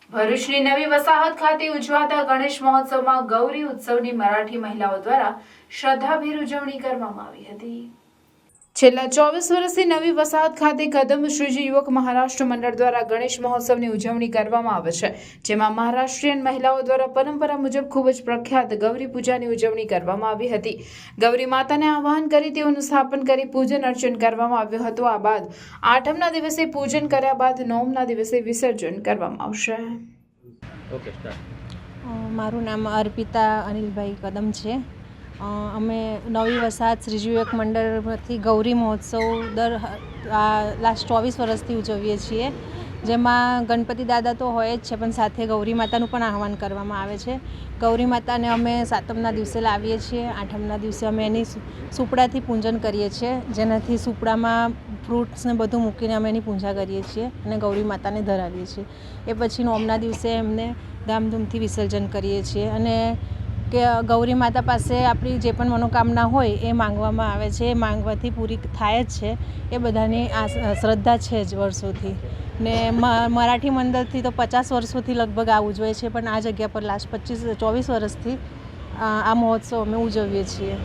ભરૂચની નવી વસાહત ખાતે ઉજવાતા ગણેશ મહોત્સવમાં ગૌરી ઉત્સવની મરાઠી મહિલાઓ દ્વારા શ્રદ્ધાભેર ઉજવણી કરવામાં આવી હતી। છેલ્લા 24 વર્ષથી નવી વસાહત ખાતે કદમ શ્રીજી યુવક મહારાષ્ટ્ર મંડળ દ્વારા ગણેશ મહોત્સવની ઉજવણી કરવામાં આવે છે, જેમાં મહારાષ્ટ્રીયન મહિલાઓ દ્વારા પરંપરા મુજબ ખૂબ જ પ્રખ્યાત ગૌરી પૂજાની ઉજવણી કરવામાં આવી હતી। ગૌરી માતાને આવાહન કરી તેઓનું સ્થાપન કરી પૂજન અર્ચન કરવામાં આવ્યું હતું। આ બાદ આઠમના દિવસે પૂજન કર્યા બાદ નોમના દિવસે વિસર્જન કરવામાં આવશે। મારું નામ અર્પિતા અનિલભાઈ કદમ છે। અમે નવી વસાહત શ્રીજી વિવેક મંડળમાંથી ગૌરી મહોત્સવ લાસ્ટ 24 વર્ષથી ઉજવીએ છીએ, જેમાં ગણપતિ દાદા તો હોય જ છે, પણ સાથે ગૌરી માતાનું પણ આહવાન કરવામાં આવે છે। ગૌરી માતાને અમે સાતમના દિવસે લાવીએ છીએ। આઠમના દિવસે અમે એની સુપડાથી પૂજન કરીએ છીએ, જેનાથી સુપડામાં ફ્રૂટ્સ ને બધું મૂકીને અમે એની પૂજા કરીએ છીએ અને ગૌરી માતાને ધરાવીએ છીએ। એ પછી નોમના દિવસે એમને ધામધૂમથી વિસર્જન કરીએ છીએ અને કે ગૌરી માતા પાસે આપણી જે પણ મનોકામના હોય એ માંગવામાં આવે છે। એ માંગવાથી પૂરી થાય જ છે, એ બધાની આ શ્રદ્ધા છે જ વર્ષોથી। ને મરાઠી મંડળથી તો 50 વર્ષોથી લગભગ આ ઉજવે છે, પણ આ જગ્યા પર લાસ્ટ 24 વર્ષથી આ મહોત્સવ અમે ઉજવીએ છીએ।